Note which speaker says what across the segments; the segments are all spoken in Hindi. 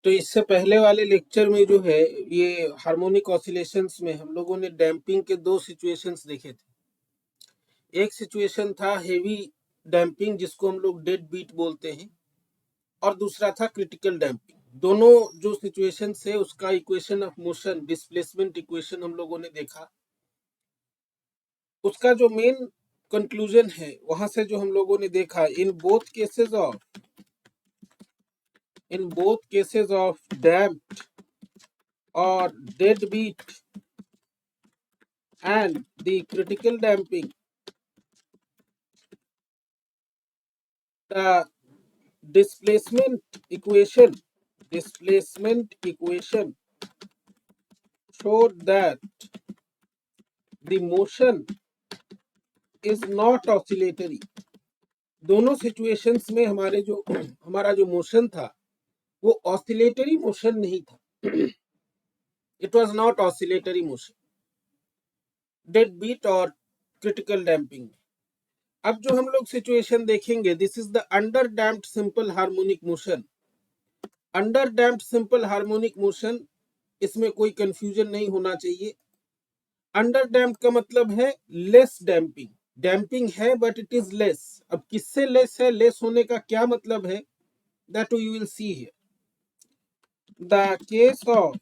Speaker 1: तो इससे पहले वाले लेक्चर में जो है ये हार्मोनिक ऑसिलेशंस में हम लोगों ने डैम्पिंग के दो सिचुएशंस देखे थे। एक सिचुएशन था हेवी डैम्पिंग जिसको हम लोग डेड बीट बोलते हैं, और दूसरा था क्रिटिकल डैम्पिंग। दोनों जो सिचुएशन है उसका equation of motion, displacement equation हम लोगों ने देखा। उसका जो मेन कंक्लूजन है वहां से जो हम लोगों ने देखा, in both cases of damped और dead beat and the critical damping, the displacement equation showed that the motion is not oscillatory. दोनों सिचुएशंस में हमारा जो मोशन था वो ऑसिलेटरी मोशन नहीं था। It was not oscillatory motion dead beat और क्रिटिकल डैम्पिंग में। अब जो हम लोग सिचुएशन देखेंगे, this is the under damped simple harmonic motion. Under damped simple harmonic motion, इसमें कोई कंफ्यूजन नहीं होना चाहिए। अंडर डैम्प्ड का मतलब है लेस डैम्पिंग। डैम्पिंग है बट इट इज लेस। अब किससे लेस है, लेस होने का क्या मतलब है, that you will see here. The case of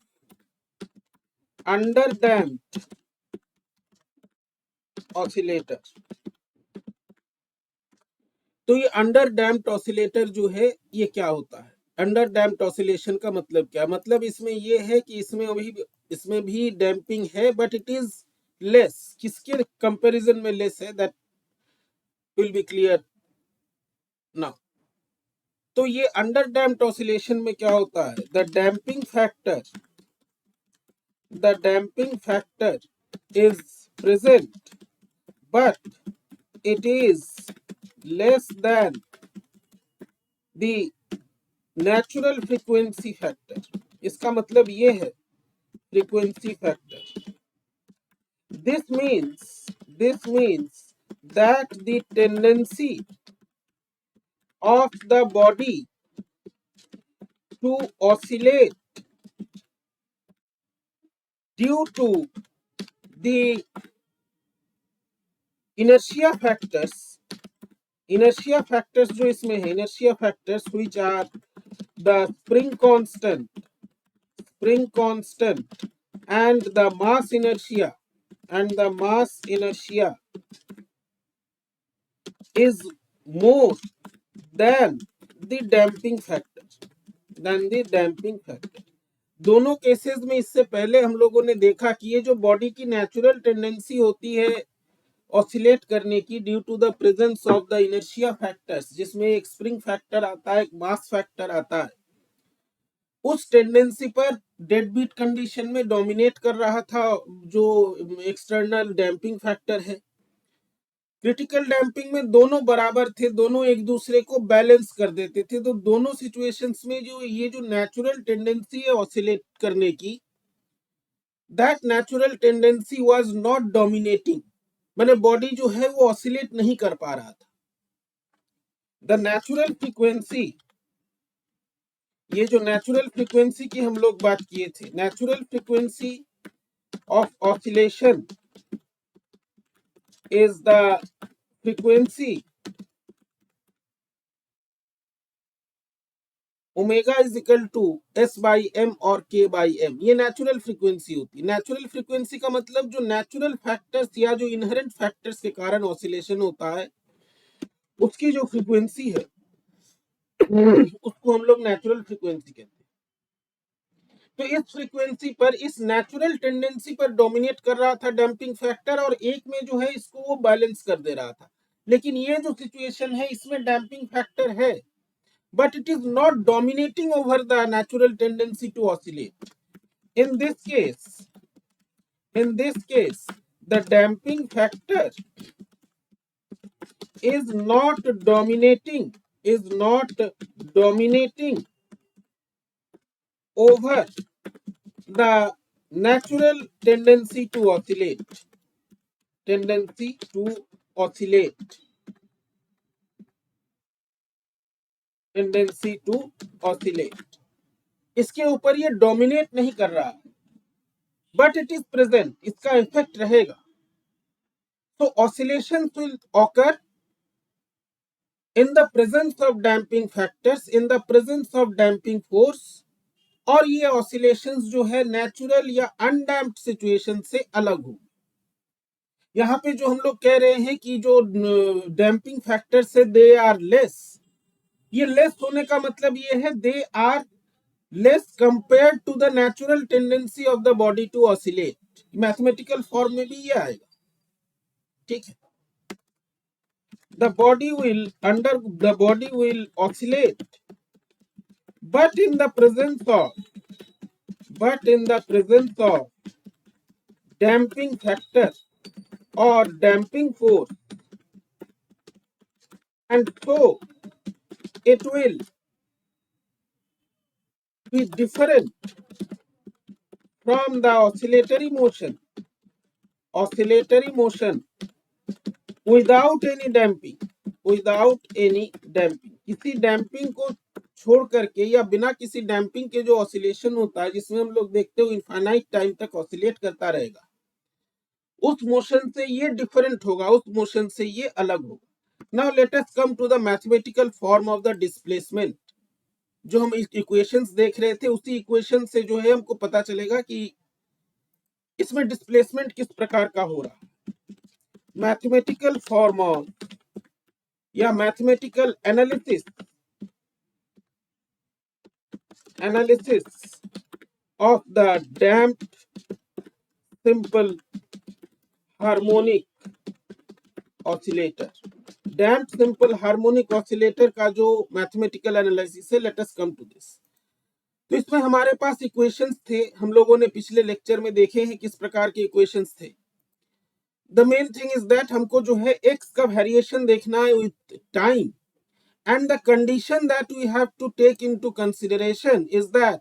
Speaker 1: under damped oscillator, तो ये अंडर डैम्प्ड ऑसिलेटर जो है ये क्या होता है? अंडर डैम्प्ड ऑसिलेशन का मतलब क्या? मतलब इसमें ये है कि इसमें भी डैम्पिंग है बट इट इज लेस। किसके कंपैरिजन में लेस है, that will be clear now. तो ये अंडर डैम्प्ड ऑसिलेशन में क्या होता है, the damping factor is present but it is less than the natural frequency factor. इसका मतलब ये है frequency factor. This means that the tendency of the body to oscillate due to the inertia factors जो इसमें है, inertia factors which are the spring constant and the mass inertia is more than the damping factor दोनों केसेस में इससे पहले हम लोगों ने देखा कि ये जो बॉडी की नेचुरल टेंडेंसी होती है ऑसिलेट करने की, due to the presence of the inertia factors, जिसमें एक स्प्रिंग फैक्टर आता है, एक मास फैक्टर आता है, उस टेंडेंसी पर डेड बीट कंडीशन में डोमिनेट कर रहा था जो एक्सटर्नल डैम्पिंग फैक्टर है। क्रिटिकल डैम्पिंग में दोनों बराबर थे, दोनों एक दूसरे को बैलेंस कर देते थे। तो दोनों सिचुएशंस में जो नेचुरल टेंडेंसी है ऑसिलेट करने की, that natural tendency was not dominating, माने बॉडी जो है वो ऑसिलेट नहीं कर पा रहा था। द नेचुरल फ्रीक्वेंसी, ये जो नेचुरल फ्रीक्वेंसी की हम लोग बात किए थे, natural frequency of oscillation is the frequency omega is equal to s by m और के बाई एम। ये नेचुरल फ्रीक्वेंसी होती है। नेचुरल फ्रीक्वेंसी का मतलब जो नेचुरल फैक्टर्स या जो इनहेरेंट फैक्टर्स के कारण ऑसिलेशन होता है उसकी जो फ्रीक्वेंसी है उसको हम लोग नेचुरल फ्रीक्वेंसी कहते हैं। तो इस फ्रीक्वेंसी पर, इस नेचुरल टेंडेंसी पर डोमिनेट कर रहा था डैम्पिंग फैक्टर, और एक में जो है इसको वो बैलेंस कर दे रहा था। लेकिन ये जो सिचुएशन है इसमें डैम्पिंग फैक्टर है but it is not dominating over the natural tendency to oscillate. In this case, the damping factor is not dominating over the natural tendency to oscillate. इसके ऊपर ये डोमिनेट नहीं कर रहा, बट इट इज प्रेजेंट, इसका इफेक्ट रहेगा। तो oscillations will occur in the presence of damping factors, in the presence of damping force, और ये ऑसिलेशंस जो है नेचुरल या अनडैम्प्ड सिचुएशन से अलग हो। यहाँ पे जो हम लोग कह रहे हैं कि जो डैम्पिंग फैक्टर्स है दे आर लेस, ये लेस होने का मतलब ये है they are less compare to the natural tendency of the body to oscillate. Mathematical form में भी ये आएगा, ठीक है। the body will oscillate, but in the presence of damping factor or damping force, and so it will be different from the oscillatory motion without any damping, किसी डैम्पिंग को छोड़ करके या बिना किसी डैम्पिंग के जो ऑसिलेशन होता है, जिसमें हम लोग देखते हो इनफाइनाइट टाइम तक ऑसिलेट करता रहेगा, उस मोशन से ये डिफरेंट होगा, उस मोशन से ये अलग होगा। Now let us come to the mathematical form of the displacement. जो हम इक्वेशंस देख रहे थे, उसी इक्वेशन से जो है हमको पता चलेगा कि इसमें डिस्प्लेसमेंट किस प्रकार का हो रहा है। मैथमेटिकल फॉर्म ऑफ या mathematical analysis of the damped simple harmonic oscillator, damped simple harmonic oscillator का जो मैथमेटिकल एनालिसिस है, let us come to this. तो इसमें हमारे पास इक्वेशंस थे, हम लोगों ने पिछले लेक्चर में देखे हैं किस प्रकार के इक्वेशंस थे। The main thing is that हमको जो है एक्स का वेरिएशन देखना है with time, and the condition that we have to take into consideration is that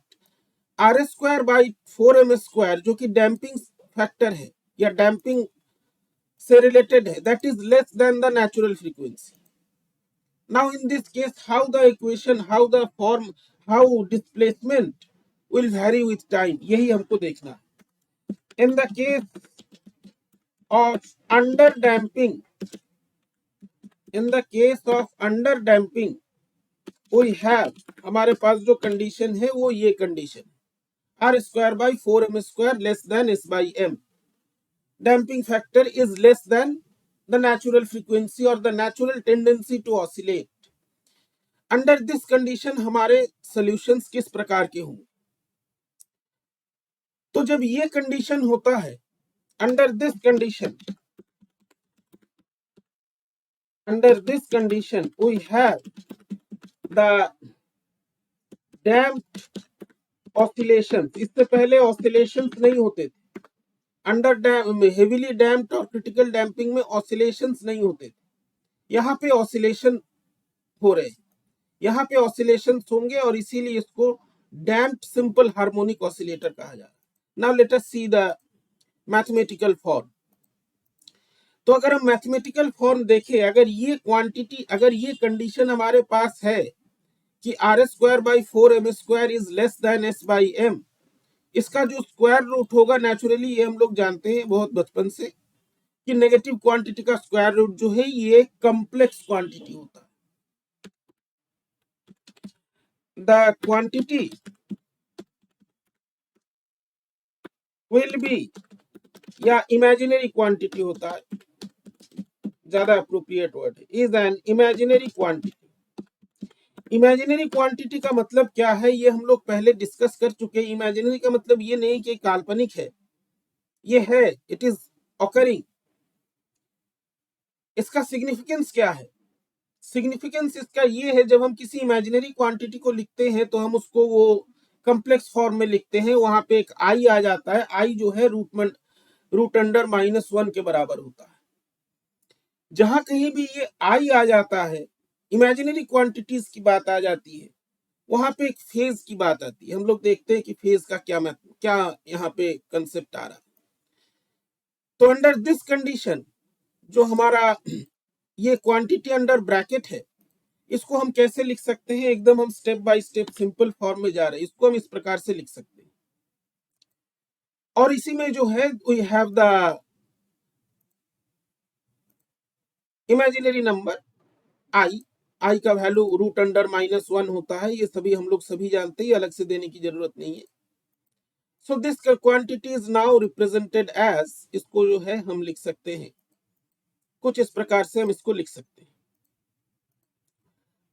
Speaker 1: r square by 4m square, जो कि डैम्पिंग फैक्टर है या डैम्पिंग से रिलेटेड है, that is less than the natural frequency. Now in this case, how the equation, how the form, how displacement will vary with time, यही हमको देखना है। In the case of under damping, we have, हमारे पास जो कंडीशन है वो ये condition, r square by 4m square less than s by m. Damping factor is less than the natural frequency or the natural tendency to oscillate. Under this condition हमारे solutions किस प्रकार के होंगे? तो जब ये कंडीशन होता है, under this condition we have the damped oscillations. इससे पहले oscillations नहीं होते थे। अंडर हेविली डैम्प्ड और क्रिटिकल डैम्पिंग में ऑसिलेशंस नहीं होते थे, यहाँ पे ऑसिलेशन हो रहे हैं, यहाँ पे ऑसिलेशंस होंगे और इसीलिए इसको डैम्प्ड सिंपल हार्मोनिक ऑसिलेटर कहा जा रहा है। Now let us see the mathematical form. तो अगर हम मैथमेटिकल फॉर्म देखें, अगर ये क्वांटिटी, अगर ये कंडीशन हमारे पास है कि r square by 4m square is less than s by m, इसका जो स्क्वायर रूट होगा नेचुरली, ये हम लोग जानते हैं बहुत बचपन से कि नेगेटिव क्वांटिटी का स्क्वायर रूट जो है ये कॉम्प्लेक्स क्वांटिटी होता है। द क्वांटिटी विल बी, या इमेजिनरी क्वांटिटी होता है, ज्यादा अप्रोप्रिएट वर्ड है, is an imaginary quantity. Imaginary quantity का मतलब क्या है, ये हम लोग पहले डिस्कस कर चुके हैं। इमेजिनरी का मतलब ये नहीं कि काल्पनिक है, ये है, इट इज ऑकरिंग। इसका सिग्निफिकेंस क्या है? सिग्निफिकेंस इसका ये है, जब हम किसी इमेजिनरी क्वांटिटी को लिखते हैं तो हम उसको वो कॉम्प्लेक्स फॉर्म में लिखते हैं, वहां पे एक आई आ जाता है, आई जो है रूट अंडर -1 के बराबर होता है। जहां कहीं भी ये आई आ जाता है, इमेजिनरी क्वांटिटीज की बात आ जाती है, वहां पे एक फेज की बात आती है। हम लोग देखते हैं कि फेज का क्या यहाँ पे कंसेप्ट आ रहा है। तो अंडर दिस कंडीशन, जो हमारा ये क्वांटिटी अंडर ब्रैकेट है, इसको हम कैसे लिख सकते हैं, एकदम हम step by step simple form में जा रहे हैं, इसको हम इस प्रकार से लिख सकते हैं। और इसी में जो है we have the imaginary number I का वैल्यू रूट अंडर -1 होता है, ये सभी हम लोग सभी जानते हैं, अलग से देने की जरूरत नहीं है। So this quantity is now represented as, इसको जो है हम लिख सकते हैं कुछ इस प्रकार से, हम इसको लिख सकते हैं।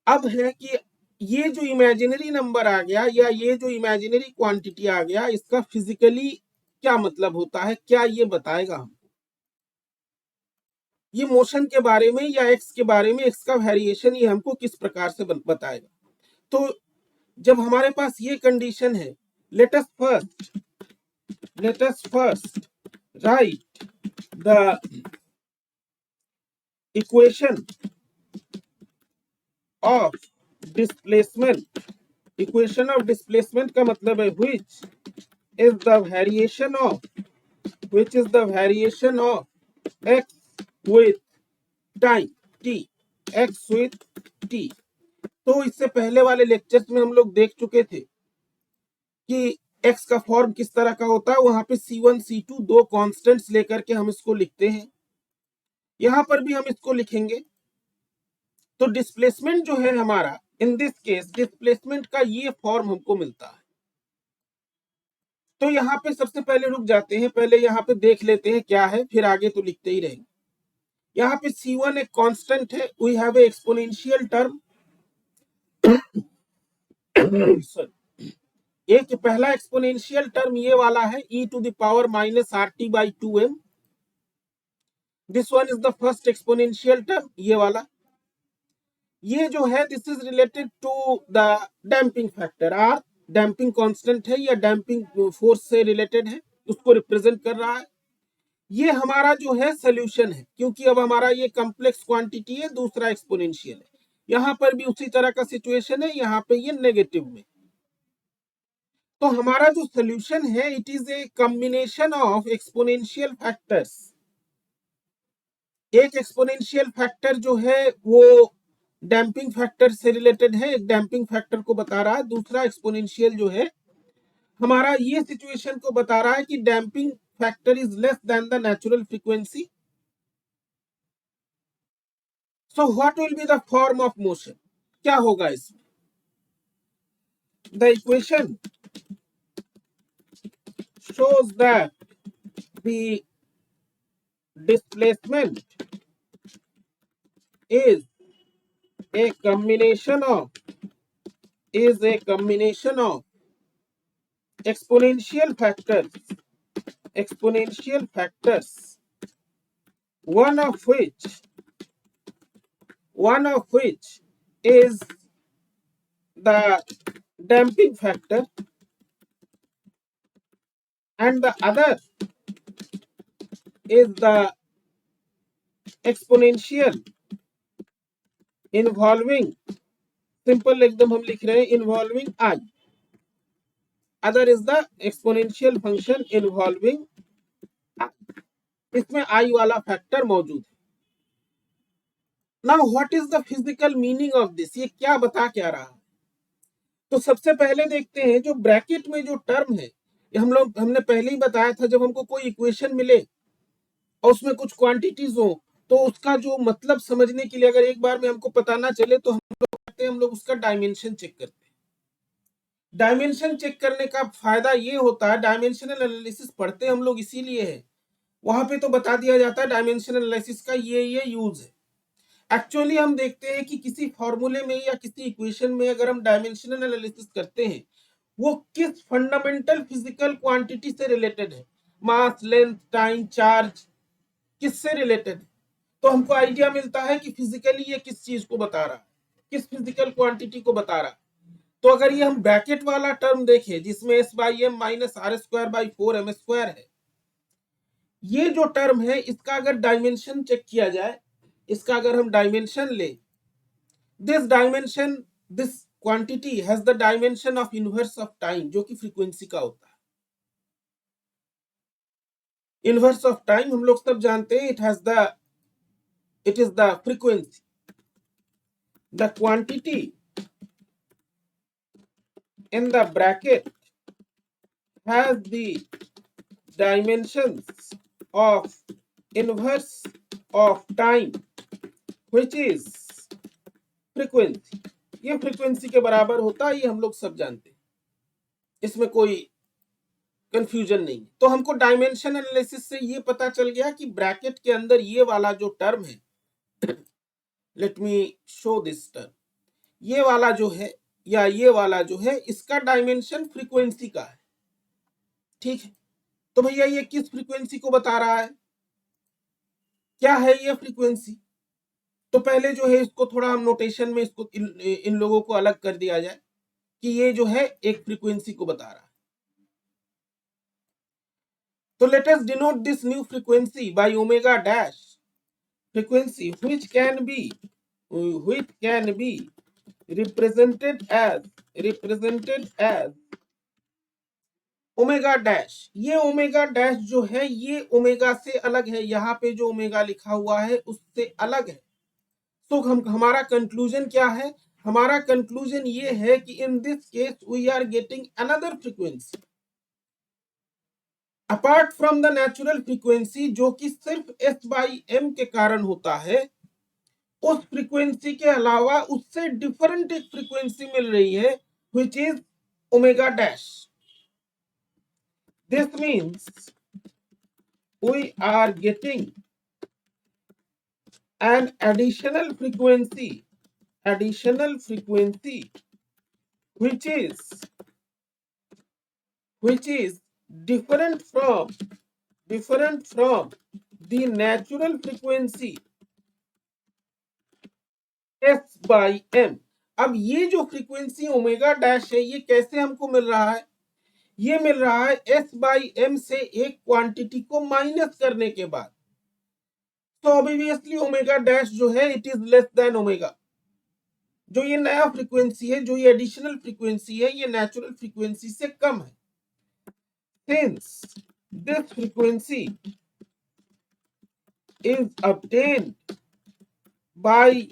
Speaker 1: अब है कि ये जो इमेजिनरी नंबर आ गया या ये जो इमेजिनरी क्वांटिटी आ गया, इसका फिजिकली क्या मतलब होता है, क्या ये बताएगा हमको, ये मोशन के बारे में या एक्स के बारे में, एक्स का वेरिएशन ये हमको किस प्रकार से बताएगा। तो जब हमारे पास ये कंडीशन है, let us first right the equation of displacement. Equation of displacement का मतलब है which is the variation of x with time t, x with t। तो इससे पहले वाले लेक्चर्स में हम लोग देख चुके थे कि x का फॉर्म किस तरह का होता है, वहां पे c1 c2 दो कांस्टेंट्स लेकर के हम इसको लिखते हैं, यहां पर भी हम इसको लिखेंगे। तो डिस्प्लेसमेंट जो है हमारा, इन दिस केस डिस्प्लेसमेंट का ये फॉर्म हमको मिलता है। तो यहाँ पे सबसे पहले रुक जाते हैं, पहले यहाँ पे देख लेते हैं क्या है, फिर आगे तो लिखते ही रहेंगे। यहाँ पे c1 एक कांस्टेंट है, we have a exponential term. एक पहला एक्सपोनेंशियल टर्म ये वाला है e to the power -RT/2m। This one is the first exponential term, ये वाला। ये जो है this is related to the damping factor r, damping constant है या डैम्पिंग फोर्स से रिलेटेड है, उसको रिप्रेजेंट कर रहा है। ये हमारा जो है सोल्यूशन है, क्योंकि अब हमारा ये कॉम्प्लेक्स क्वांटिटी है, दूसरा एक्सपोनेंशियल है। यहां पर भी उसी तरह का सिचुएशन है, यहाँ पे ये नेगेटिव में। तो हमारा जो सोल्यूशन है, it is a combination of exponential factors. एक एक्सपोनेंशियल फैक्टर जो है वो डैम्पिंग फैक्टर से रिलेटेड है, एक डैम्पिंग फैक्टर को बता रहा है। दूसरा एक्सपोनेंशियल जो है हमारा ये सिचुएशन को बता रहा है कि damping factor is less than the natural frequency. So what will be the form of motion, क्या होगा इसमें? The equation shows that the displacement is a combination of exponential factors, one of which is the damping factor and the other is the exponential involving, simple एकदम हम लिख रहे हैं, involving I. Other is the exponential function involving I, इसमें आई वाला फैक्टर मौजूद है। Now what is the physical meaning of this, ये क्या बता क्या रहा है? तो सबसे पहले देखते हैं जो ब्रैकेट में जो टर्म है, ये हमने पहले ही बताया था, जब हमको कोई इक्वेशन मिले और उसमें कुछ क्वांटिटीज हो, तो उसका जो मतलब समझने के लिए अगर एक बार में हमको पता ना चले तो हम लोग उसका डायमेंशन चेक करते हैं। डायमेंशन चेक करने का फायदा ये होता है, डायमेंशनल एनालिसिस पढ़ते हम लोग इसीलिए है, वहां पे तो बता दिया जाता है डायमेंशनल एनालिसिस का ये यूज है। एक्चुअली हम देखते हैं कि किसी फॉर्मूले में या किसी इक्वेशन में अगर हम डायमेंशनल एनालिसिस करते हैं, वो किस फंडामेंटल फिजिकल क्वांटिटी से रिलेटेड है, मास, लेंथ, टाइम, चार्ज, किससे रिलेटेड है, तो हमको आइडिया मिलता है कि फिजिकली ये किस चीज को बता रहा है, किस फिजिकल क्वांटिटी को बता रहा है। तो अगर ये हम ब्रैकेट वाला टर्म देखें जिसमें s/m -r²/4m² है, ये जो टर्म है इसका अगर डायमेंशन चेक किया जाए, इसका अगर हम डायमेंशन ले, this quantity has the dimension of inverse of time, जो कि फ्रीक्वेंसी का होता है। इनवर्स ऑफ टाइम हम लोग सब जानते हैं, it is the frequency. the quantity in the bracket has the dimensions of inverse of time which is frequency। ये फ्रीक्वेंसी के बराबर होता है, ये हम लोग सब जानते हैं, इसमें कोई कंफ्यूजन नहीं। तो हमको डायमेंशन एनालिसिस से ये पता चल गया कि ब्रैकेट के अंदर ये वाला जो टर्म है, let me show this term, ये वाला जो है या ये वाला जो है, इसका डायमेंशन फ्रीक्वेंसी का है। ठीक है, तो भैया ये किस फ्रीक्वेंसी को बता रहा है, क्या है ये फ्रीक्वेंसी? तो पहले जो है इसको थोड़ा हम नोटेशन में इसको इन लोगों को अलग कर दिया जाए कि ये जो है एक फ्रीक्वेंसी को बता रहा है। तो let us denote this new frequency by omega dash frequency which can be represented as omega dash. ये ओमेगा डैश जो है ये ओमेगा से अलग है, यहाँ पे जो ओमेगा लिखा हुआ है उससे अलग है। तो हमारा कंक्लूजन क्या है? हमारा कंक्लूजन ये है कि in this case we are getting another frequency apart from the natural frequency, जो कि सिर्फ S/m के कारण होता है। उस फ्रीक्वेंसी के अलावा उससे डिफरेंट एक फ्रीक्वेंसी मिल रही है which is omega dash. This means we are getting an additional frequency which is different from the natural frequency S/m। अब ये जो फ्रीक्वेंसी ओमेगा डैश है ये कैसे हमको मिल रहा है? ये मिल रहा है S/m से एक क्वांटिटी को माइनस करने के बाद। तो ऑब्वियसली ओमेगा डैश जो है it is less than omega. जो ये नया फ्रीक्वेंसी है, जो ये एडिशनल फ्रीक्वेंसी है, ये नेचुरल फ्रीक्वेंसी से कम है। Since this frequency is obtained by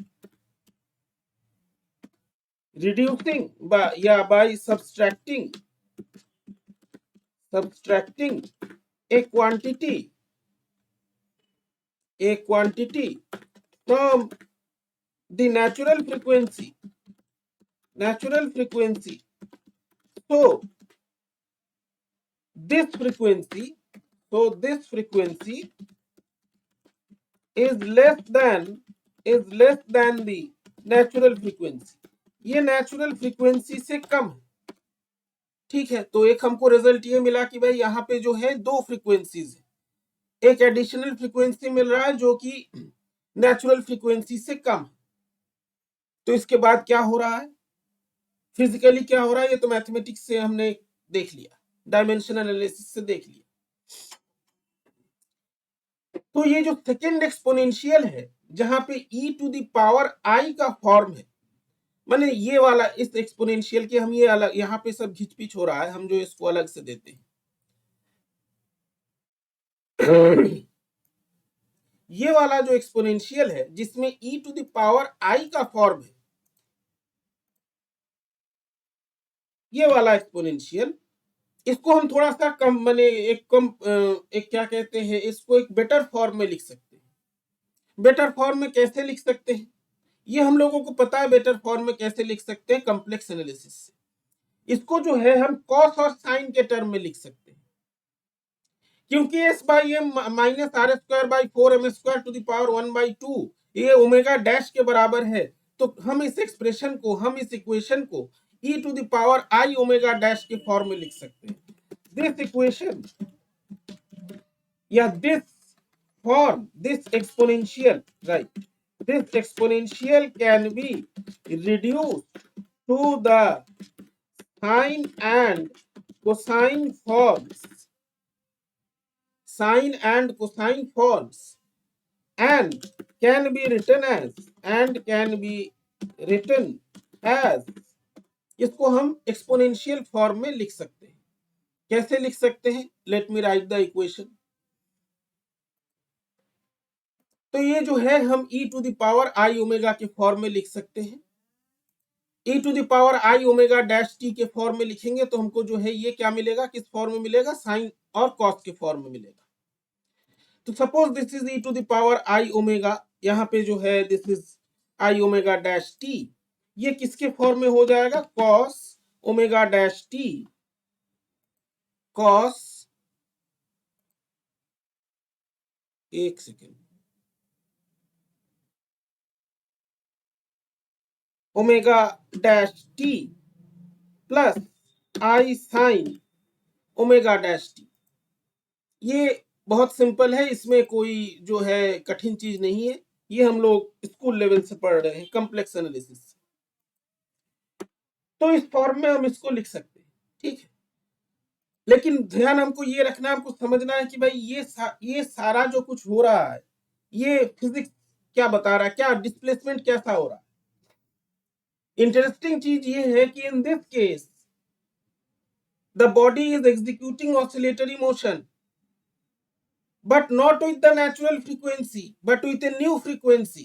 Speaker 1: reducing by subtracting a quantity from the natural frequency, so this frequency is less than the natural frequency। ये नेचुरल फ्रीक्वेंसी से कम है। ठीक है, तो एक हमको रिजल्ट ये मिला कि भाई यहाँ पे जो है दो फ्रीक्वेंसीज है, एक एडिशनल फ्रीक्वेंसी मिल रहा है जो कि नेचुरल फ्रीक्वेंसी से कम है। तो इसके बाद क्या हो रहा है, फिजिकली क्या हो रहा है, ये तो मैथमेटिक्स से हमने देख लिया, डायमेंशन एनालिसिस से देख लिया। तो ये जो सेकेंड एक्सपोनेंशियल है जहां पे e to the power i का फॉर्म है, माने ये वाला इस एक्सपोनेंशियल के हम ये अलग, यहाँ पे सब घिचपिच हो रहा है, हम जो इसको अलग से देते हैं। ये वाला जो एक्सपोनेंशियल है जिसमें e to the power i का फॉर्म है, ये वाला एक्सपोनेंशियल, इसको हम थोड़ा सा कम माने एक क्या कहते हैं, इसको एक बेटर फॉर्म में लिख सकते हैं। बेटर फॉर्म में कैसे लिख सकते हैं, ये हम लोगों को पता है बेटर फॉर्म में कैसे लिख सकते हैं, कॉम्प्लेक्स एनालिसिस से। इसको जो है हम कॉस और साइन के टर्म में लिख सकते हैं, क्योंकि S/m minus R²/4m² to the power 1/2 ये ओमेगा डैश के बराबर है। तो हम इस एक्सप्रेशन को, हम इस इक्वेशन को e to the power i omega dash के फॉर्म में लिख सकते हैं। दिस इक्वेशन या this form, this exponential, right, this exponential can be reduced to the sine and cosine forms, and can be written as इसको हम एक्सपोनेंशियल फॉर्म में लिख सकते हैं। कैसे लिख सकते हैं, let me write the equation. तो ये जो है हम e to the power i omega के फॉर्म में लिख सकते हैं। e to the power I omega dash t के फॉर्म में लिखेंगे तो हमको जो है ये क्या मिलेगा, किस फॉर्म में मिलेगा, साइन और कॉस के फॉर्म में मिलेगा। तो suppose this is e to the power I omega, यहाँ पे जो है this is I omega dash T, ये किसके फॉर्म में हो जाएगा, cos omega dash T, cos, एक second, omega dash T plus I sine omega dash T. ये बहुत सिंपल है, इसमें कोई जो है कठिन चीज नहीं है, ये हम लोग स्कूल लेवल से पढ़ रहे हैं, कॉम्प्लेक्स एनालिसिस। तो इस फॉर्म में हम इसको लिख सकते हैं, ठीक है। लेकिन ध्यान हमको ये रखना, हमको समझना है कि भाई ये सारा जो कुछ हो रहा है, ये फिजिक्स क्या बता रहा है, क्या डिस्प्लेसमेंट कैसा हो रहा है। इंटरेस्टिंग चीज ये है कि in this case the body is executing oscillatory motion, but not with the natural frequency, but with a new frequency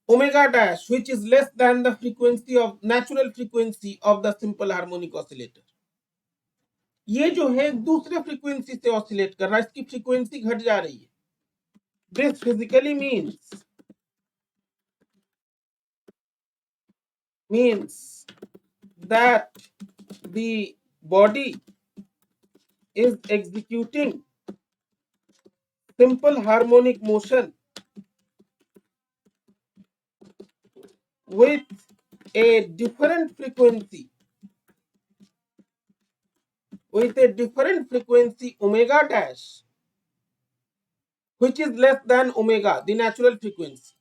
Speaker 1: omega dash, which is less than the frequency of natural frequency of the simple harmonic oscillator। ये जो है दूसरे फ्रीक्वेंसी से ऑसिलेट कर रहा है, इसकी फ्रीक्वेंसी घट जा रही है। This physically means that the body is executing simple harmonic motion with a different frequency, omega dash, which is less than omega, the natural frequency,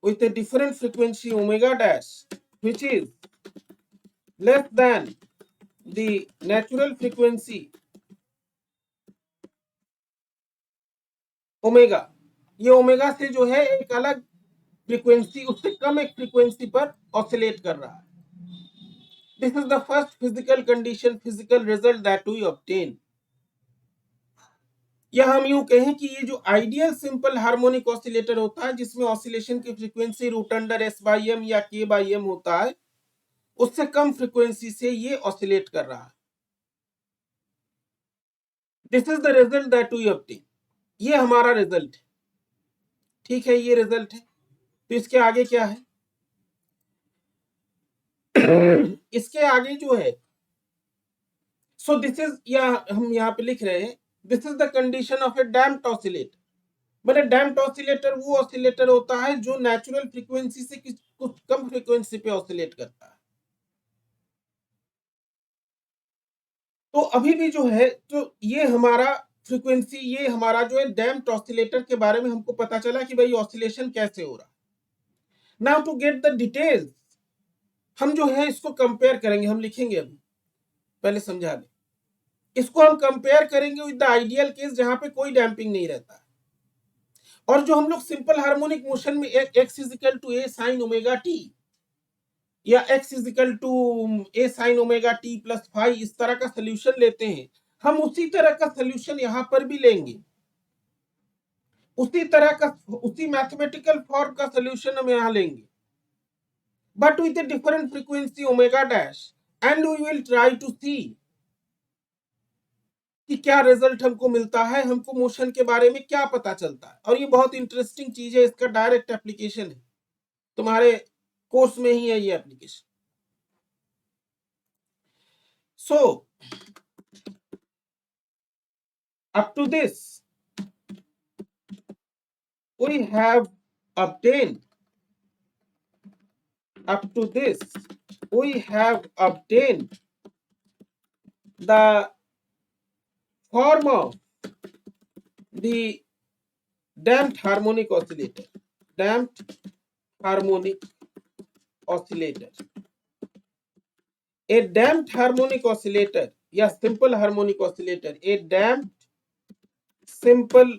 Speaker 1: with a different frequency omega dash, which is less than the natural frequency omega. ये ओमेगा से जो है एक अलग फ्रीक्वेंसी, उससे कम एक फ्रीक्वेंसी पर ऑसिलेट कर रहा है। This is the first physical condition, physical result that we obtain. या हम यूं कहें कि ये जो आइडियल सिंपल हार्मोनिक ऑसिलेटर होता है, जिसमें ऑसिलेशन की frequency root under s by m या के बाई एम होता है, उससे कम फ्रीक्वेंसी से ये ऑसिलेट कर रहा है। This is the result that we obtain. ये हमारा रिजल्ट है, ठीक है, ये रिजल्ट है। तो इसके आगे क्या है, इसके आगे जो है, सो दिस इज, या हम यहाँ पे लिख रहे हैं, this is the condition of A damped oscillator. मतलब डैम्प्ड ऑसिलेटर वो ऑसिलेटर होता है जो नेचुरल फ्रीक्वेंसी से कुछ कम फ्रीक्वेंसी पे ऑसिलेट करता है। तो अभी भी जो है, तो ये हमारा फ्रीक्वेंसी, ये हमारा जो है डैम्प्ड ऑसिलेटर के बारे में हमको पता चला कि भाई ऑसिलेशन कैसे हो रहा है। Now to get the details, हम जो है इसको कंपेयर करेंगे, हम लिखेंगे, अभी पहले समझा दें। इसको हम कंपेयर करेंगे विद द आइडियल केस जहां पे कोई डैम्पिंग नहीं रहता है, और जो हम लोग सिंपल हार्मोनिक मोशन में x is equal to a sine omega t या x is equal to a sine omega t plus phi, इस तरह का सोल्यूशन लेते हैं, हम उसी तरह का सोल्यूशन यहां पर भी लेंगे, उसी तरह का, उसी मैथमेटिकल फॉर्म का सोल्यूशन हम यहां लेंगे, but with a different frequency omega dash, and we will try to see कि क्या रिजल्ट हमको मिलता है, हमको मोशन के बारे में क्या पता चलता है। और ये बहुत इंटरेस्टिंग चीज है, इसका डायरेक्ट एप्लीकेशन है, तुम्हारे कोर्स में ही है ये application. So up to this we have obtained the form of the damped harmonic oscillator, a damped harmonic oscillator या simple harmonic oscillator, a damped simple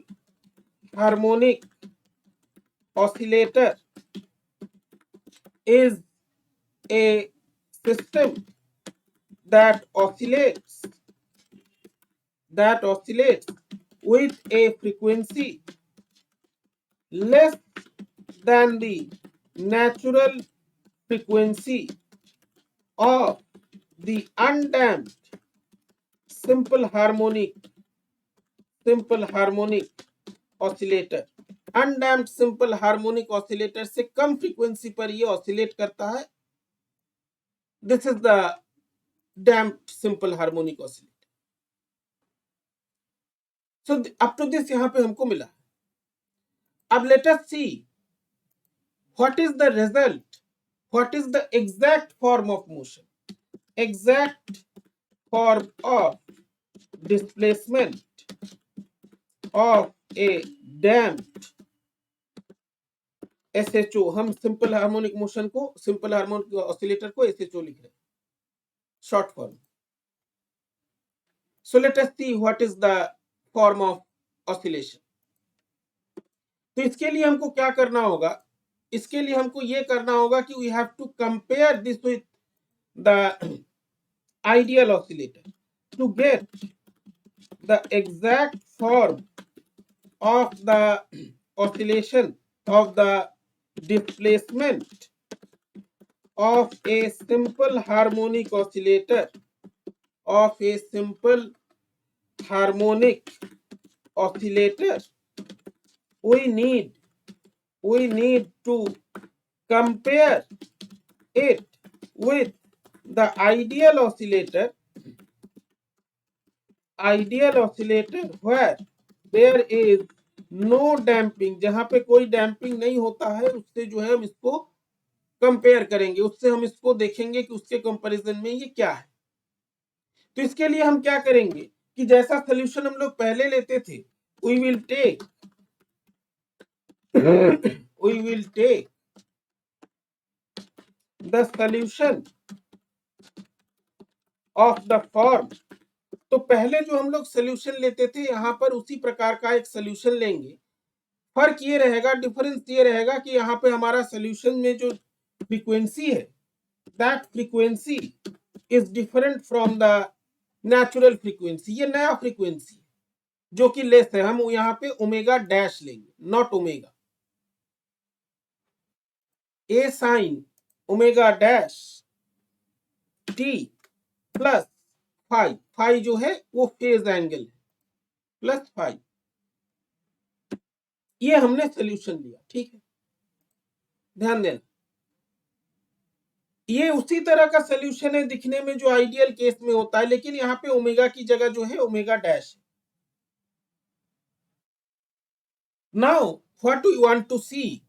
Speaker 1: harmonic oscillator is a system that oscillates with a frequency less than the natural frequency of the undamped simple harmonic oscillator. Undamped simple harmonic oscillator से कम फ्रीक्वेंसी पर ये ऑसिलेट करता है. This is the damped simple harmonic oscillator. So up to this यहां पे हमको मिला. अब let us see what is the result, what is the exact form of motion, exact form of displacement of a damped SHO. हम सिंपल हार्मोनिक मोशन को, सिंपल हार्मोनिक ऑसिलेटर को SHO लिख रहे हैं, short form. So let us see what is the form of oscillation. तो इसके लिए हमको क्या करना होगा, इसके लिए हमको ये करना होगा कि we have to compare this with the ideal oscillator to get the exact form of the oscillation of the displacement of a simple harmonic oscillator, of a simple harmonic oscillator. We need to compare it with the ideal oscillator where there is no damping. जहां पे कोई डैम्पिंग नहीं होता है, उससे जो है हम इसको कंपेयर करेंगे, उससे हम इसको देखेंगे कि उसके कंपैरिजन में ये क्या है. तो इसके लिए हम क्या करेंगे कि जैसा सोल्यूशन हम लोग पहले लेते थे, we will take the solution of the form. तो पहले जो हम लोग सोल्यूशन लेते थे, यहां पर उसी प्रकार का एक सोल्यूशन लेंगे. फर्क ये रहेगा, डिफरेंस ये रहेगा कि यहाँ पे हमारा सोल्यूशन में जो फ्रीक्वेंसी है, that frequency is different from the natural frequency. ये नया फ्रीक्वेंसी जो कि लेस है, हम यहाँ पे ओमेगा डैश लेंगे, not omega. A sine omega dash T plus phi. Phi जो है वो फेज एंगल है, प्लस फाई. ये हमने सोल्यूशन लिया, ठीक है, ध्यान देना. ये उसी तरह का सोल्यूशन है दिखने में जो आइडियल केस में होता है, लेकिन यहाँ पे ओमेगा की जगह जो है omega dash. Now what you want to see,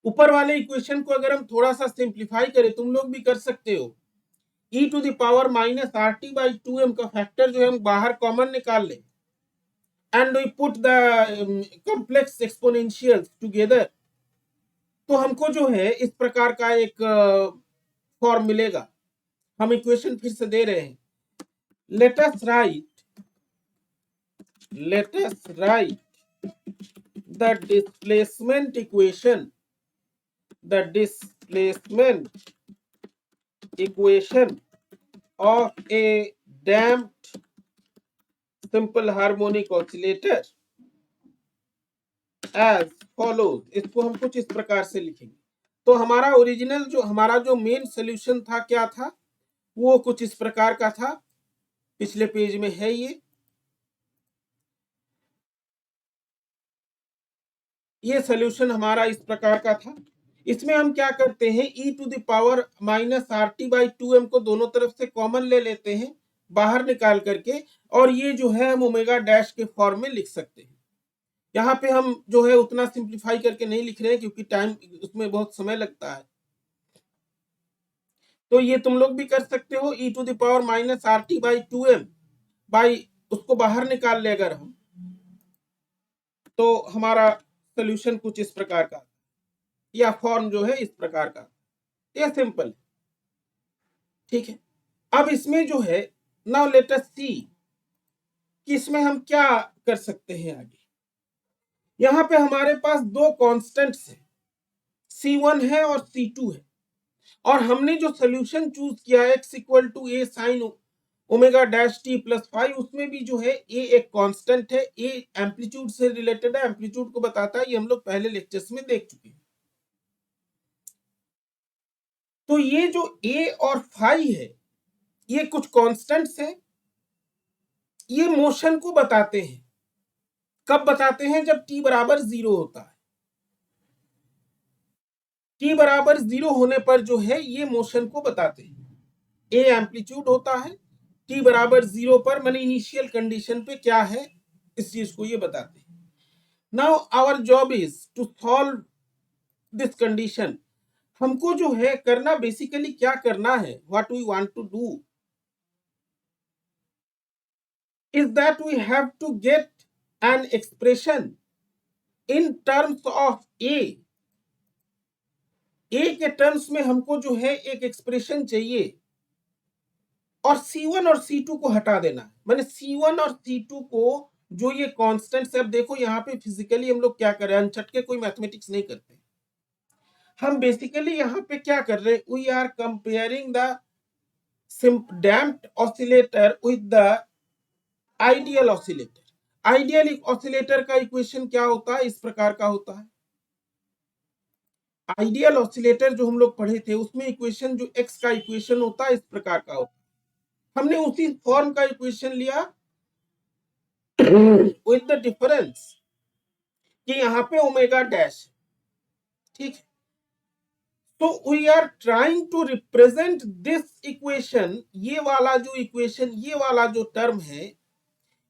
Speaker 1: ऊपर वाले इक्वेशन को अगर हम थोड़ा सा सिंप्लीफाई करें, तुम लोग भी कर सकते हो, e to the power minus RT by 2m का फैक्टर जो है हम बाहर कॉमन निकाल लें, and we put the complex exponentials together. तो हमको जो है इस प्रकार का एक फॉर्म मिलेगा. हम इक्वेशन फिर से दे रहे हैं. Let us right the displacement equation, the displacement equation of a damped simple harmonic oscillator as follows. इसको हम कुछ इस प्रकार से लिखेंगे. तो हमारा ओरिजिनल जो मेन सोल्यूशन था, क्या था, वो कुछ इस प्रकार का था. पिछले पेज में है ये सोल्यूशन हमारा इस प्रकार का था. इसमें हम क्या करते हैं, e to the power minus RT by 2m को दोनों तरफ से कॉमन ले लेते हैं बाहर निकाल करके, और ये जो है हम ओमेगा डैश के फॉर्म में लिख सकते हैं. यहाँ पे हम जो है उतना सिंप्लीफाई करके नहीं लिख रहे हैं क्योंकि टाइम उसमें बहुत समय लगता है. तो ये तुम लोग भी कर सकते हो, e to the power minus RT by 2m by, उसको बाहर निकाल ले अगर हम, तो हमारा सोल्यूशन कुछ इस प्रकार का, या फॉर्म जो है इस प्रकार का. ये सिंपल, ठीक है. अब इसमें जो है, नाउ लेट अस सी कि इसमें हम क्या कर सकते हैं आगे. यहां पे हमारे पास दो कांस्टेंट्स हैं, C1 है और C2 है, और हमने जो सोल्यूशन चूज किया है x equal to a sine omega dash T plus phi, उसमें भी जो है a एक कांस्टेंट है. a एम्पलीट्यूड से रिलेटेड है, एम्पलीट्यूड को बताता है, ये हम लोग पहले लेक्चर्स में देख चुके हैं. तो ये जो a और फाई है ये कुछ कांस्टेंट्स हैं, ये मोशन को बताते हैं। कब बताते हैं? जब t बराबर 0 होता है। t बराबर 0 होने पर जो है ये मोशन को बताते हैं। a एम्पलीट्यूड होता है, t बराबर 0 पर माने इनिशियल कंडीशन पे क्या है इस चीज को ये बताते हैं। Now our job is to solve this condition. हमको जो है करना बेसिकली क्या करना है, what we want to do is that we have to get an expression in terms of A के टर्म्स में हमको जो है एक एक्सप्रेशन चाहिए और C1 और C2 को हटा देना है। माने C1 और C2 को जो ये कांस्टेंट्स है, अब देखो यहाँ पे फिजिकली हम लोग क्या कर रहे हैं, अनछट के कोई मैथमेटिक्स नहीं करते। हम बेसिकली यहाँ पे क्या कर रहे हैं, we are comparing the damped oscillator with the ideal oscillator. Ideal oscillator का इक्वेशन क्या होता है, इस प्रकार का होता है। आइडियल ऑसिलेटर जो हम लोग पढ़े थे उसमें इक्वेशन जो x का इक्वेशन होता है इस प्रकार का होता है। हमने उसी फॉर्म का इक्वेशन लिया विद द डिफरेंस कि यहाँ पे ओमेगा डैश, ठीक है। तो we are trying to represent this equation, ये वाला जो इक्वेशन, ये वाला जो टर्म है,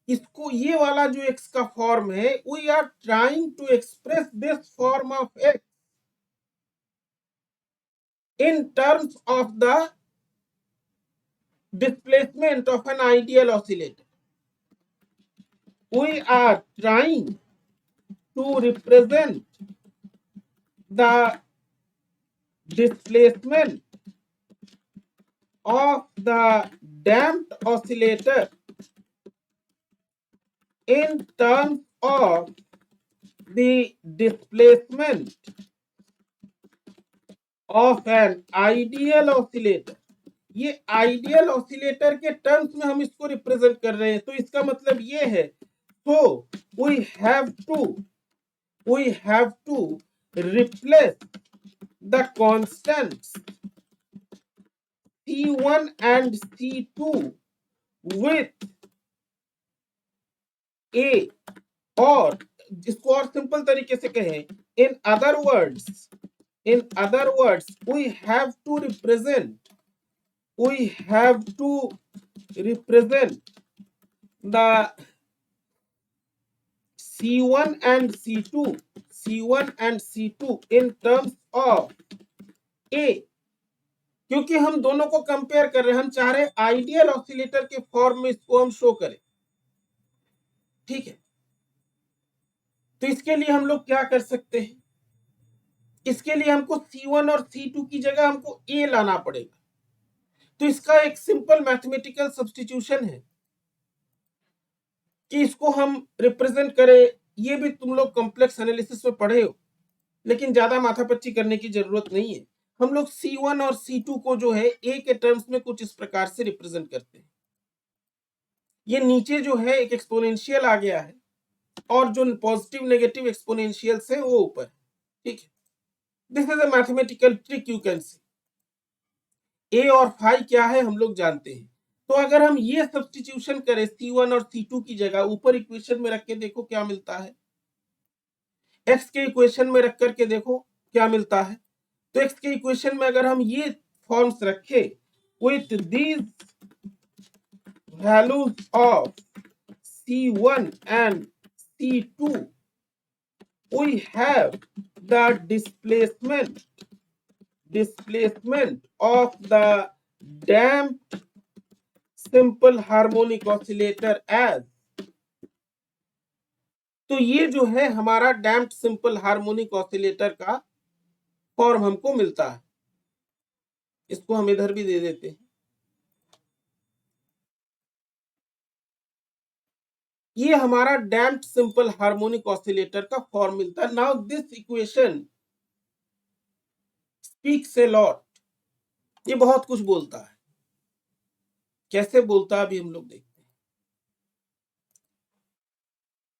Speaker 1: इसको ये वाला जो x का फॉर्म है, we are trying to express this form of x in terms of the displacement of an ideal oscillator. We are trying to represent the displacement of the damped oscillator in terms of the displacement of an ideal oscillator. ये आइडियल ऑसिलेटर के टर्म्स में हम इसको रिप्रेजेंट कर रहे हैं। तो इसका मतलब ये है, so we have to replace the constants C1 and C2 with A, और जिसको और सिंपल तरीके से कहें, in other words we have to represent the C1 and C2 in terms of A, क्योंकि हम दोनों को कंपेयर कर रहे हैं, हम चाह रहे हैं आइडियल ऑसिलेटर के फॉर्म में इसको हम शो करें, ठीक है। तो इसके लिए हम लोग क्या कर सकते हैं, इसके लिए हमको C1 और C2 की जगह हमको A लाना पड़ेगा। तो इसका एक सिंपल मैथमेटिकल सब्स्टिट्यूशन है कि इसको हम रिप्रेजेंट करें। ये भी तुम लोग कॉम्प्लेक्स एनालिसिस में पढ़े हो, लेकिन ज्यादा माथापच्ची करने की जरूरत नहीं है। हम लोग C1 और C2 को जो है A के टर्म्स में कुछ इस प्रकार से रिप्रेजेंट करते हैं। ये नीचे जो है एक एक्सपोनेंशियल आ गया है और जो पॉजिटिव नेगेटिव एक्सपोनेंशियल्स है वो ऊपर, ठीक है। This is a mathematical trick, you can see. A और फाई क्या है हम लोग जानते हैं। तो अगर हम ये सब्स्टिट्यूशन करें C1 और C2 की जगह, ऊपर इक्वेशन में रख के देखो क्या मिलता है, x के इक्वेशन में रख करके देखो क्या मिलता है। तो x के इक्वेशन में अगर हम ये फॉर्म्स रखें with these values of C1 and C2, we have the displacement of the damped simple harmonic oscillator as, तो ये जो है हमारा डैम्प्ड सिंपल हार्मोनिक ऑसिलेटर का फॉर्म हमको मिलता है। इसको हम इधर भी दे देते हैं। ये हमारा डैम्प्ड सिंपल हार्मोनिक ऑसिलेटर का फॉर्म मिलता है। Now this equation speaks a lot, ये बहुत कुछ बोलता है। कैसे बोलता है अभी हम लोग देखते हैं।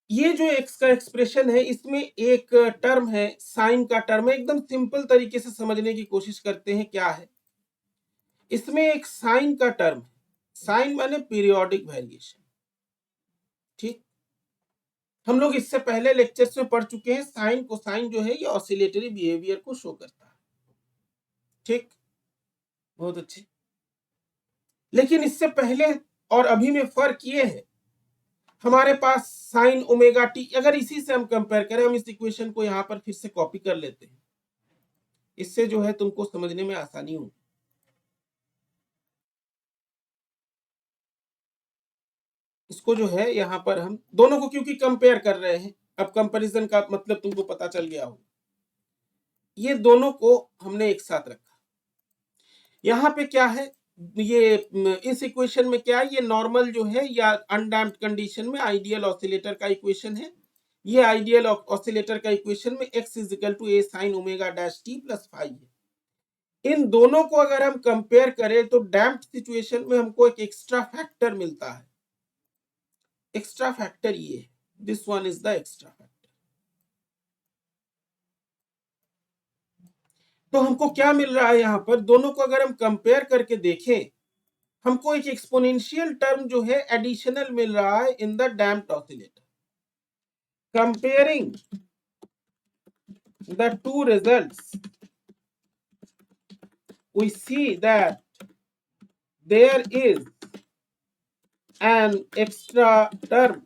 Speaker 1: ये जो x का एक्सप्रेशन है इसमें एक टर्म है, साइन का टर्म है। एकदम सिंपल तरीके से समझने की कोशिश करते हैं क्या है। इसमें एक साइन का टर्म है, साइन माने पीरियोडिक वेरिएशन। ठीक, हम लोग इससे पहले लेक्चर्स में पढ़ चुके हैं, साइन कोसाइन जो है ये ऑसिलेटरी बिहेवियर को शो करता है। ठीक, बहुत अच्छे। लेकिन इससे पहले और अभी में फर्क ये है, हमारे पास साइन ओमेगा टी, अगर इसी से हम कंपेयर करें, हम इस इक्वेशन को यहां पर फिर से कॉपी कर लेते हैं, इससे जो है तुमको समझने में आसानी होगी। इसको जो है यहां पर हम दोनों को क्योंकि कंपेयर कर रहे हैं, अब कंपैरिजन का मतलब तुमको पता चल गया हो। ये दोनों को हमने एक साथ रखा। यहाँ पे क्या है, ये इस इक्वेशन में क्या है, ये नॉर्मल जो है या अनडैम्प्ड कंडीशन में आइडियल ऑसिलेटर का इक्वेशन है। ये आइडियल ऑसिलेटर का इक्वेशन में x is equal to a sin omega dash t plus phi है। इन दोनों को अगर हम कंपेयर करें तो डैम्प्ड सिचुएशन में हमको एक एक्स्ट्रा फैक्टर मिलता है। एक्स्ट्रा फैक्टर ये है, this one is the extra factor. तो हमको क्या मिल रहा है यहाँ पर, दोनों को अगर हम कंपेयर करके देखें, हमको एक एक्सपोनेंशियल टर्म जो है एडिशनल मिल रहा है in the damped oscillator. Comparing the two results, we see that there is an extra term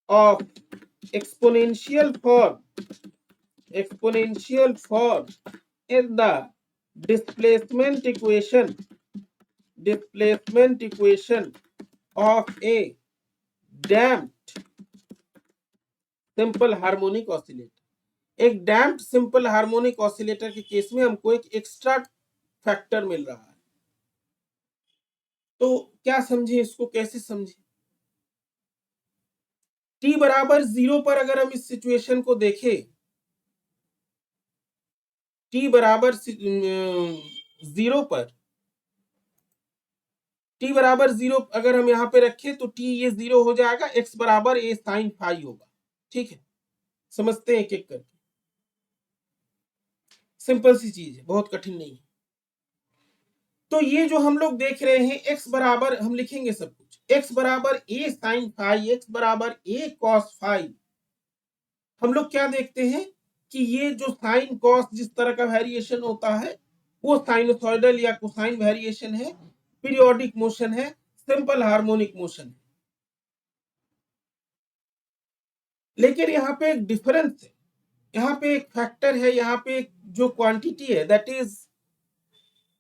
Speaker 1: of exponential form in the displacement equation of a damped simple harmonic oscillator. एक डैम्प्ड सिंपल हार्मोनिक ऑसिलेटर के केस में हमको एक एक्स्ट्रा फैक्टर मिल रहा है। तो क्या समझे इसको, कैसे समझे? t बराबर 0 पर अगर हम इस सिचुएशन को देखें, t बराबर 0 पर, t बराबर 0 अगर हम यहां पे रखें तो t ये 0 हो जाएगा, x बराबर a sin फाई होगा। ठीक है, समझते हैं एक एक करके, सिंपल सी चीज है, बहुत कठिन नहीं है। तो ये जो हम लोग देख रहे हैं, x बराबर हम लिखेंगे सब कुछ, x बराबर a sin फाई, x बराबर a cos फाई। हम लोग क्या देखते हैं कि ये जो साइन कॉस जिस तरह का वेरिएशन होता है वो साइनोसॉइडल या कोसाइन वेरिएशन है, पीरियोडिक मोशन है, सिंपल हार्मोनिक मोशन है। लेकिन यहाँ पे एक डिफरेंस है, यहाँ पे एक फैक्टर है, यहाँ पे एक जो क्वांटिटी है दैट इज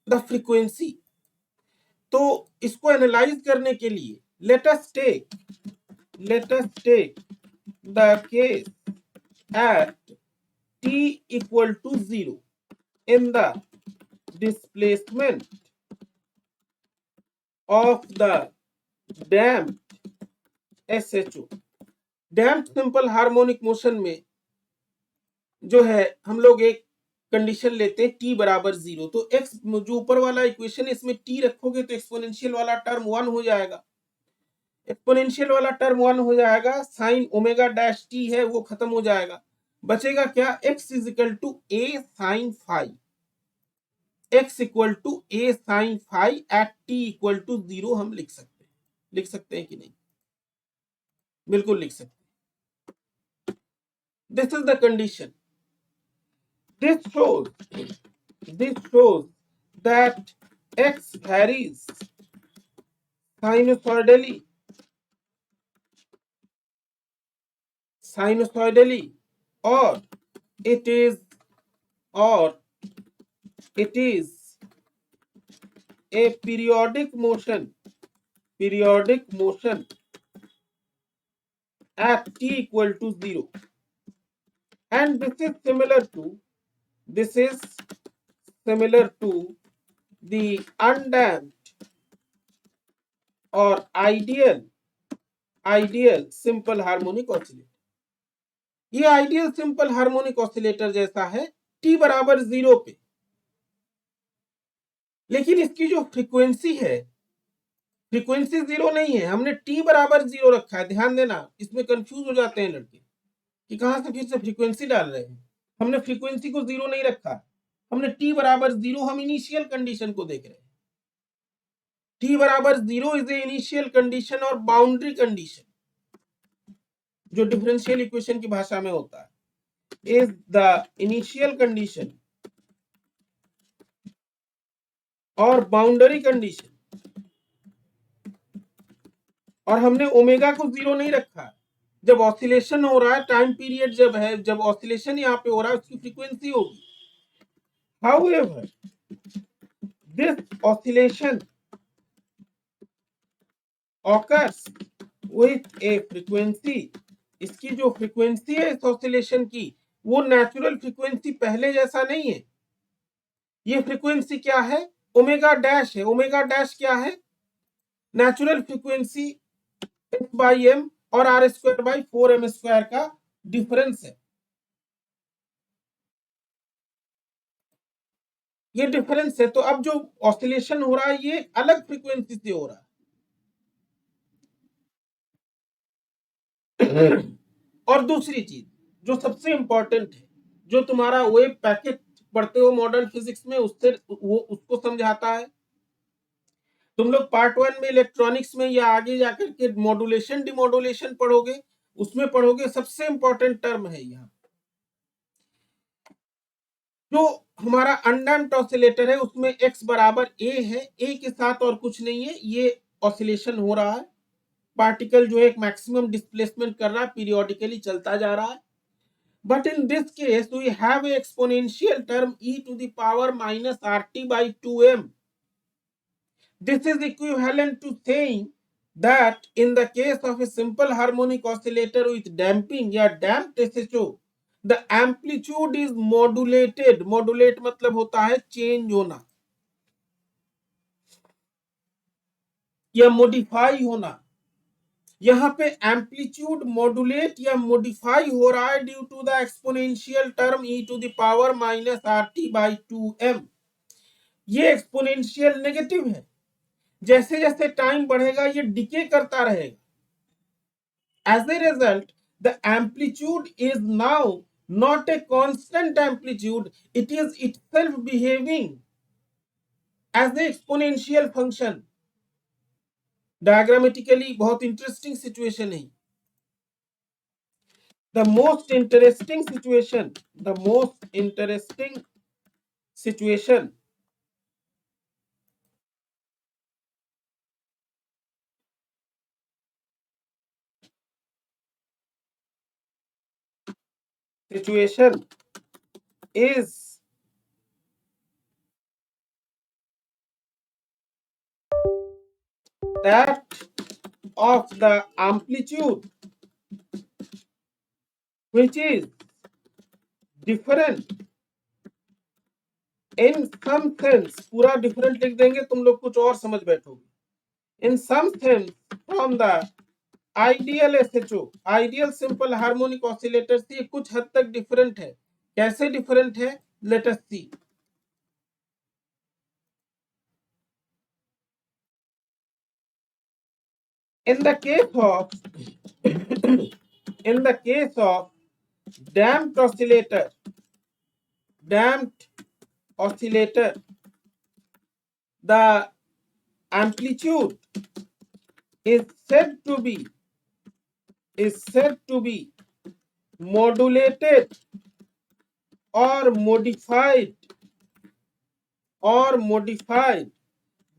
Speaker 1: द फ्रीक्वेंसी। तो इसको एनालाइज करने के लिए let us take the case at t equal to 0 in the displacement of the damped SHO। damped simple harmonic motion में जो है हम लोग एक कंडीशन लेते हैं t बराबर 0। तो x जो ऊपर वाला इक्वेशन है इसमें t रखोगे तो एक्सपोनेंशियल वाला टर्म 1 हो जाएगा, एक्सपोनेंशियल वाला टर्म 1 हो जाएगा, साइन ओमेगा डैश t है वो खत्म हो जाएगा, बचेगा क्या, x is equal to a sin phi, x equal to a sin phi at t equal to 0 हम लिख सकते हैं कि नहीं? बिल्कुल लिख सकते हैं। This is the condition. This shows that x varies sinusoidally or it is a periodic motion at t equal to 0, and this is similar to the undamped or ideal simple harmonic oscillator। ये आइडियल सिंपल हार्मोनिक ऑसिलेटर जैसा है t बराबर 0 पे, लेकिन इसकी जो फ्रीक्वेंसी है, फ्रीक्वेंसी 0 नहीं है, हमने t बराबर 0 रखा है। ध्यान देना, इसमें कंफ्यूज हो जाते हैं लड़के कि कहां से फिर से फ्रीक्वेंसी डाल रहे हैं। हमने फ्रीक्वेंसी को 0 नहीं रखा, हमने t बराबर 0, हम इनिशियल कंडीशन को देख रहे हैं। t बराबर 0 इज ए इनिशियल कंडीशन और बाउंड्री कंडीशन, जो डिफरेंशियल इक्वेशन की भाषा में होता है, इज द इनिशियल कंडीशन और बाउंड्री कंडीशन। और हमने ओमेगा को 0 नहीं रखा है। जब ऑसिलेशन हो रहा है, टाइम पीरियड जब है, जब ऑसिलेशन यहाँ पे हो रहा है, उसकी फ्रीक्वेंसी होगी। However, this oscillation occurs with a frequency, इसकी जो फ्रीक्वेंसी है इस ऑसिलेशन की, वो नेचुरल फ्रीक्वेंसी पहले जैसा नहीं है। ये फ्रीक्वेंसी क्या है? ओमेगा डैश है। ओमेगा डैश क्या है? Natural frequency h by m और आर स्क्वायर बाई 4m² का डिफरेंस है। ये डिफरेंस है। तो अब जो ऑसिलेशन हो रहा है ये अलग फ्रीक्वेंसी से हो रहा है। और दूसरी चीज जो सबसे इंपॉर्टेंट है, जो तुम्हारा वेब पैकेट पढ़ते हो मॉडर्न फिजिक्स में, उससे वो उसको समझाता है। तुम लोग पार्ट 1 में इलेक्ट्रॉनिक्स में या आगे जाकर के मॉड्यूलेशन डिमॉड्यूलेशन पढ़ोगे, उसमें पढ़ोगे। सबसे इंपॉर्टेंट टर्म है यहाँ, जो हमारा अनडैम्प्ड ऑसिलेटर है उसमें x बराबर a है। a के साथ और कुछ नहीं है, ये ऑसिलेशन हो रहा है। पार्टिकल जो है एक मैक्सिमम डिस्प्लेसमेंट कर रहा है, पीरियोडिकली चलता जा रहा है। But in this case, we have a exponential term e to the power minus RT by 2m. This is equivalent to saying that in the case of a simple harmonic oscillator with damping या damped SHO, the amplitude is modulated. Modulate मतलब होता है change होना या modify होना। यहाँ पे एम्पलीट्यूड मॉड्यूलेट या मॉडिफाई हो रहा है due to the exponential term e to the power minus RT by 2m। ये एक्सपोनेंशियल नेगेटिव है। जैसे जैसे टाइम बढ़ेगा ये डिके करता रहेगा। As a result the amplitude is now not a constant amplitude, it is itself behaving as a exponential function. Diagrammatically बहुत इंटरेस्टिंग सिचुएशन है। The most interesting situation is that of the amplitude which is different in some sense। पूरा different लिख देंगे, तुम लोग कुछ और समझ बैठोगे। in some sense from the ideal SHO, ideal simple harmonic oscillator से कुछ हद तक different है। कैसे different है? Let us see। In the case of in the case of damped oscillator, the amplitude is said to be modulated or modified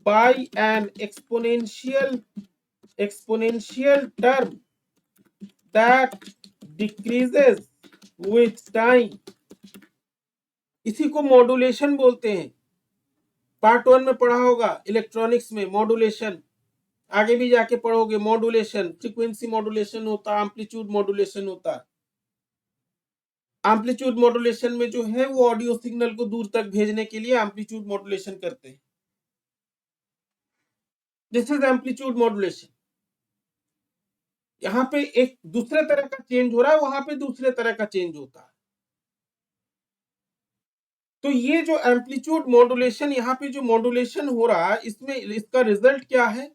Speaker 1: by an exponential term that decreases with time। इसी को मॉड्यूलेशन बोलते हैं। पार्ट 1 में पढ़ा होगा इलेक्ट्रॉनिक्स में मॉड्यूलेशन, आगे भी जाके पढ़ोगे मॉड्यूलेशन। फ्रीक्वेंसी मॉड्यूलेशन होता है, एम्पलीट्यूड मॉड्यूलेशन होता है। एम्पलीट्यूड मॉड्यूलेशन में जो है वो ऑडियो सिग्नल को दूर तक भेजने के लिए एम्पलीट्यूड मॉड्यूलेशन करते हैं। This is amplitude modulation. यहाँ पे एक दूसरे तरह का चेंज हो रहा है, वहां पे दूसरे तरह का चेंज होता है। तो ये जो एम्पलीट्यूड मॉड्यूलेशन, यहाँ पे जो मॉड्यूलेशन हो रहा है, इसमें इसका रिजल्ट क्या है?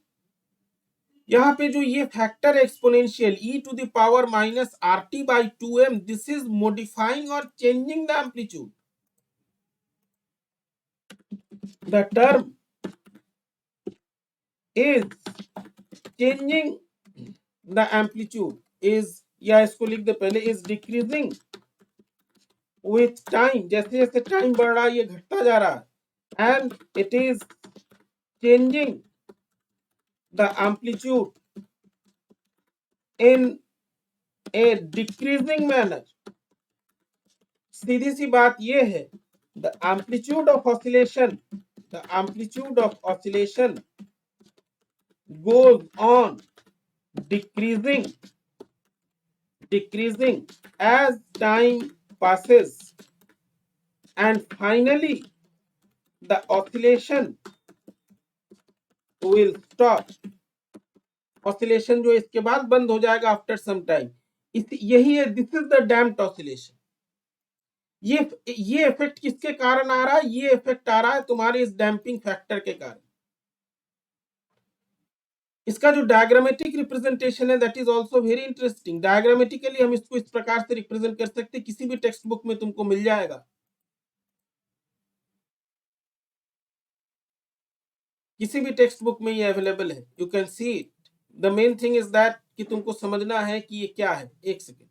Speaker 1: यहाँ पे जो ये factor exponential e to the power minus RT by 2m, this is modifying और changing the amplitude. the term is changing the amplitude is, या इसको लिख दे पहले, is decreasing with time, जैसे जैसे टाइम बढ़ रहा है ये घटता जा रहा है, and it is changing the amplitude in a decreasing manner. सीधी सी बात ये है, the amplitude of oscillation goes on decreasing as time passes, and finally the oscillation will stop. Oscillation जो इसके बाद बंद हो जाएगा आफ्टर सम टाइम, यही है, this is the damped oscillation. ये इफेक्ट किसके कारण आ रहा है? ये इफेक्ट आ रहा है तुम्हारे इस डैम्पिंग फैक्टर के कारण। इसका जो डायग्रामेटिक रिप्रेजेंटेशन है that is also very interesting. Diagrammatically हम इसको इस प्रकार से रिप्रेजेंट कर सकते हैं, किसी भी टेक्स्ट बुक में तुमको मिल जाएगा, किसी भी टेक्स्ट बुक में ये अवेलेबल है, you can see it. The main thing is that कि तुमको समझना है कि ये क्या है। एक सेकेंड,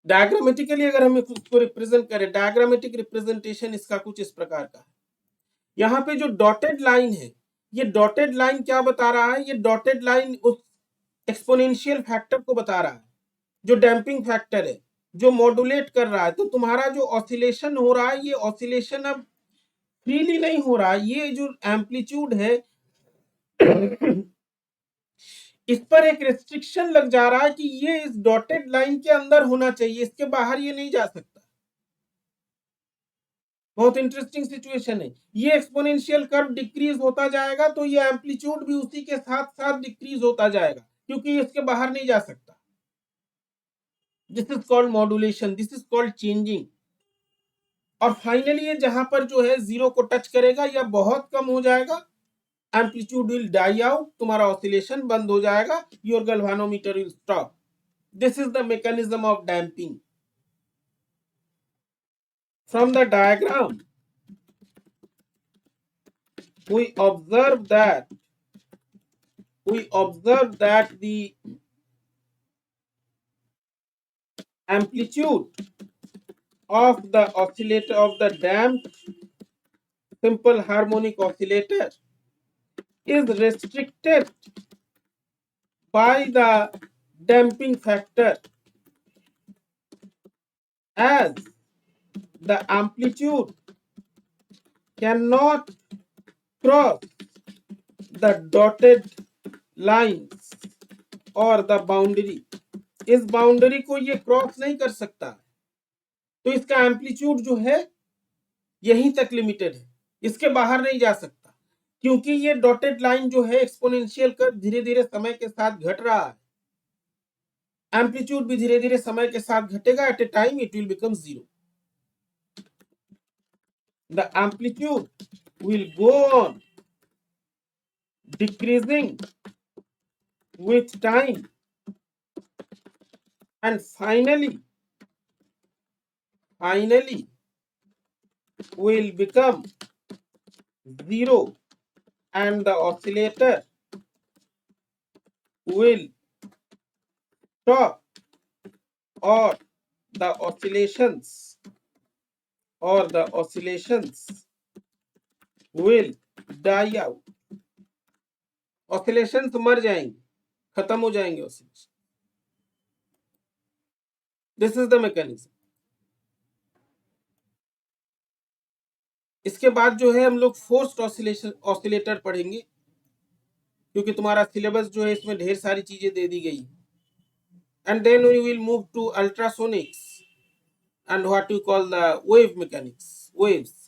Speaker 1: डायग्रामेटिकली अगर हम इसको रिप्रेजेंट करें, डायग्रामेटिक रिप्रेजेंटेशन इसका कुछ इस प्रकार का है। यहाँ पे जो डॉटेड लाइन है, ये डॉटेड लाइन क्या बता रहा है? ये डॉटेड लाइन उस एक्सपोनेंशियल फैक्टर को बता रहा है जो डैम्पिंग फैक्टर है, जो मॉड्यूलेट कर रहा है। तो तुम्हारा जो ऑसिलेशन हो रहा है, ये ऑसिलेशन अब फ्रीली नहीं हो रहा है, ये जो एम्पलीट्यूड है इस पर एक रेस्ट्रिक्शन लग जा रहा है कि ये इस डॉटेड लाइन के अंदर होना चाहिए, इसके बाहर ये नहीं जा सकता। बहुत इंटरेस्टिंग सिचुएशन है। ये एक्सपोनेंशियल कर्व डिक्रीज होता जाएगा तो ये एम्पलीट्यूड भी उसी के साथ साथ डिक्रीज होता जाएगा, क्योंकि इसके बाहर नहीं जा सकता। This is called modulation, this is called changing. और फाइनली ये जहां पर जो है जीरो को टच करेगा या बहुत कम हो जाएगा, एम्पलीट्यूड विल डाई आउट, तुम्हारा ऑसिलेशन बंद हो जाएगा, your galvanometer will stop. This is the mechanism of damping. From the diagram, we observe that the amplitude of the oscillator, of the damped simple harmonic oscillator, is restricted by the damping factor, as the amplitude cannot cross the dotted lines or the boundary. इस बाउंड्री को ये क्रॉस नहीं कर सकता, तो इसका एम्पलीट्यूड जो है यहीं तक लिमिटेड है, इसके बाहर नहीं जा सकता, क्योंकि ये डॉटेड लाइन जो है एक्सपोनेंशियल कर्व धीरे धीरे समय के साथ घट रहा है, एम्पलीट्यूड भी धीरे धीरे समय के साथ घटेगा, at a time it will become zero. The amplitude will go on decreasing with time and finally will become zero, and the oscillator will stop, or the oscillations will die out. Oscillations मर जाएंगे, खत्म हो जाएंगे oscillation. This is the mechanism. इसके बाद जो है हम लोग फोर्स्ड ऑसिलेटर पढ़ेंगे, क्योंकि तुम्हारा सिलेबस जो है इसमें ढेर सारी चीजें दे दी गई। And then we will move to ultrasonics and what you call the wave mechanics, waves.